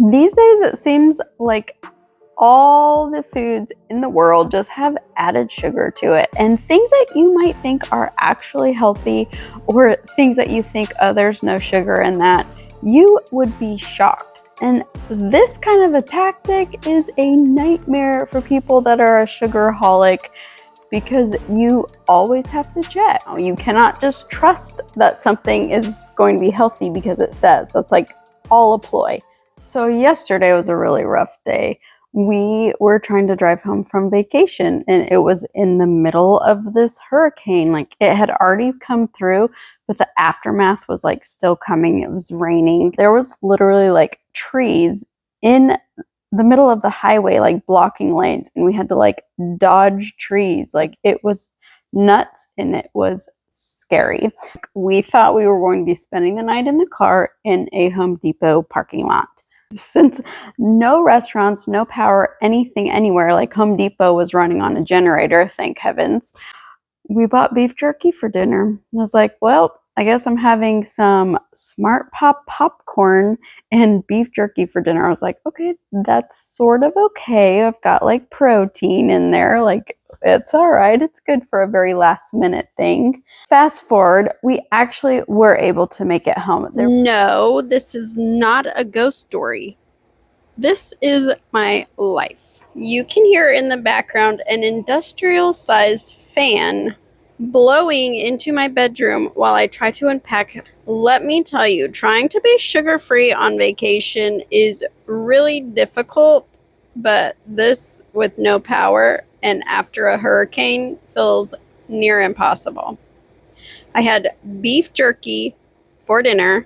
These days, it seems like all the foods in the world just have added sugar to it, and things that you might think are actually healthy, or things that you think, oh, there's no sugar in that, you would be shocked. And this kind of a tactic is a nightmare for people that are a sugarholic, because you always have to check. You cannot just trust that something is going to be healthy because it says. So it's like all a ploy. So yesterday was a really rough day. We were trying to drive home from vacation, and it was in the middle of this hurricane. Like, it had already come through, but the aftermath was like still coming. It was raining. There was literally like trees in the middle of the highway, like blocking lanes, and we had to like dodge trees. Like, it was nuts, and it was scary. We thought we were going to be spending the night in the car in a Home Depot parking lot. Since no restaurants, no power, anything anywhere, like Home Depot was running on a generator, thank heavens, we bought beef jerky for dinner. I was like, well, I guess I'm having some Smart Pop popcorn and beef jerky for dinner. I was like, okay, that's sort of okay. I've got like protein in there. Like, it's all right. It's good for a very last minute thing. Fast forward, we actually were able to make it home. No, this is not a ghost story. This is my life. You can hear in the background an industrial-sized fan blowing into my bedroom while I try to unpack. Let me tell you, trying to be sugar-free on vacation is really difficult, but this with no power and after a hurricane feels near impossible. I had beef jerky for dinner,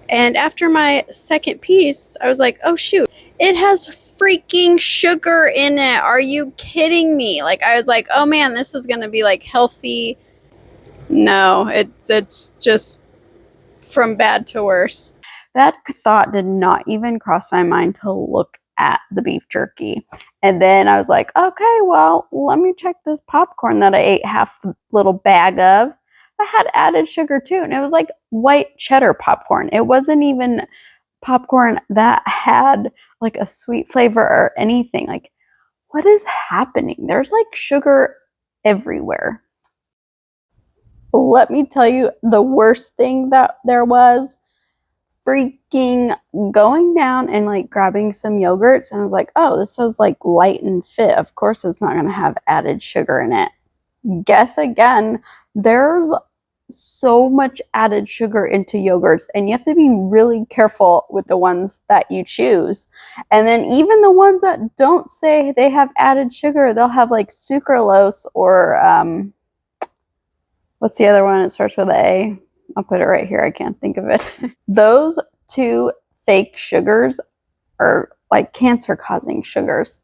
and after my second piece, I was like, oh shoot, it has freaking sugar in it. Are you kidding me? Like, I was like, oh man, this is gonna be like healthy. No, it's just from bad to worse. That thought did not even cross my mind to look at the beef jerky. And then I was like, okay, well, let me check this popcorn that I ate half the little bag of. I had added sugar too, and it was like white cheddar popcorn. It wasn't even popcorn that had like a sweet flavor or anything. Like, what is happening? There's like sugar everywhere. Let me tell you, the worst thing that there was, freaking going down and like grabbing some yogurts, and I was like, oh, this says like light and fit. Of course it's not going to have added sugar in it. Guess again, there's so much added sugar into yogurts, and you have to be really careful with the ones that you choose. And then even the ones that don't say they have added sugar, they'll have like sucralose or what's the other one? It starts with A. I'll put it right here. I can't think of it. Those two fake sugars are like cancer-causing sugars.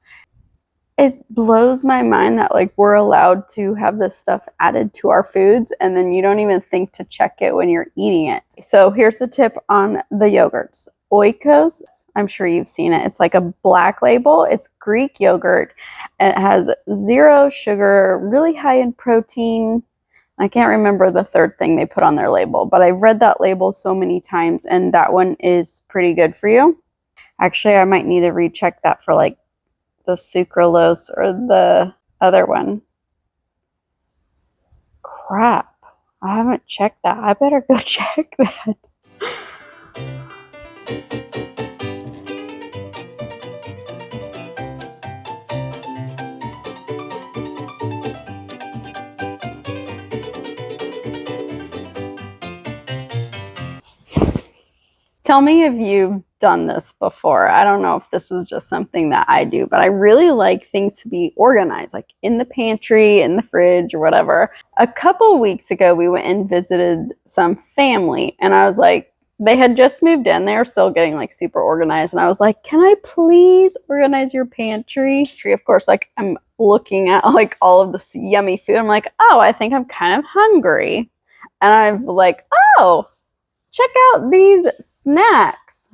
It blows my mind that like we're allowed to have this stuff added to our foods, and then you don't even think to check it when you're eating it. So here's the tip on the yogurts. Oikos, I'm sure you've seen it. It's like a black label. It's Greek yogurt, and it has 0 sugar, really high in protein. I can't remember the third thing they put on their label, but I've read that label so many times, and that one is pretty good for you. Actually, I might need to recheck that for like the sucralose or the other one. Crap, I haven't checked that. I better go check that. Tell me if you've done this before. I don't know if this is just something that I do, but I really like things to be organized, like in the pantry, in the fridge, or whatever. A couple weeks ago, we went and visited some family, and I was like, they had just moved in. They were still getting like super organized, and I was like, can I please organize your pantry? Of course, like I'm looking at like all of this yummy food. I'm like, oh, I think I'm kind of hungry. And I'm like, oh, check out these snacks.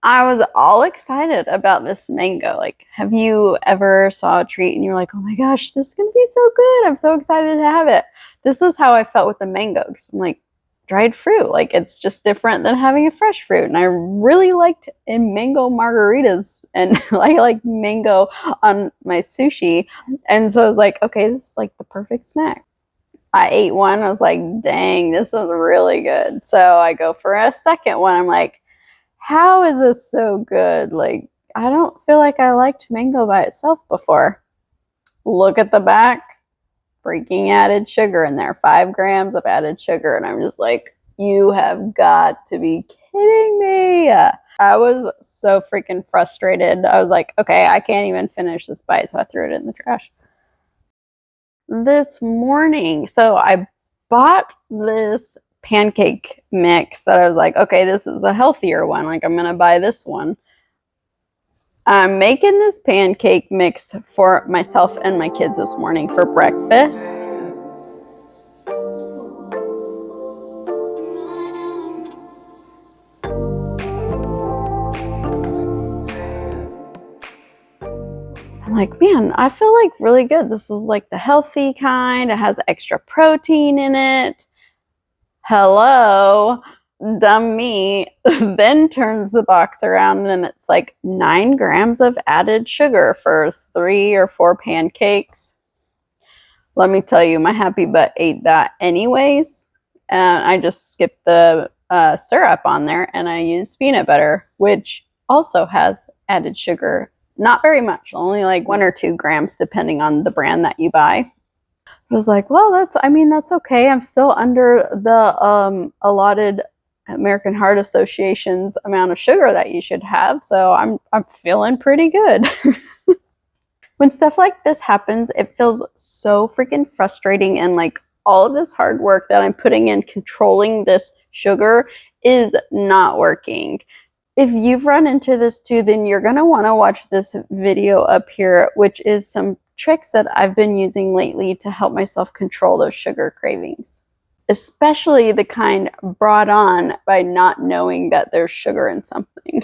I was all excited about this mango. Like, have you ever saw a treat and you're like, oh my gosh, this is gonna be so good. I'm so excited to have it. This is how I felt with the mango, because I'm like, dried fruit. Like, it's just different than having a fresh fruit. And I really liked mango margaritas, and I like mango on my sushi. And so I was like, okay, this is like the perfect snack. I ate one. I was like, dang, this is really good. So I go for a second one. I'm like, how is this so good? Like, I don't feel like I liked mango by itself before. Look at the back, freaking added sugar in there, 5 grams of added sugar. And I'm just like, you have got to be kidding me. I was so freaking frustrated. I was like, okay, I can't even finish this bite. So I threw it in the trash. This morning, so I bought this pancake mix that I was like, okay, this is a healthier one. Like, I'm going to buy this one. I'm making this pancake mix for myself and my kids this morning for breakfast. I'm like, man, I feel like really good. This is like the healthy kind. It has extra protein in it. Hello, dumb me. Then turns the box around and it's like 9 grams of added sugar for 3 or 4 pancakes. Let me tell you, my happy butt ate that anyways. And I just skipped the syrup on there, and I used peanut butter, which also has added sugar. Not very much, only like 1 or 2 grams, depending on the brand that you buy. I was like, well, that's okay. I'm still under the allotted American Heart Association's amount of sugar that you should have. So I'm feeling pretty good. When stuff like this happens, it feels so freaking frustrating, and like all of this hard work that I'm putting in controlling this sugar is not working. If you've run into this too, then you're going to want to watch this video up here, which is some tricks that I've been using lately to help myself control those sugar cravings, especially the kind brought on by not knowing that there's sugar in something.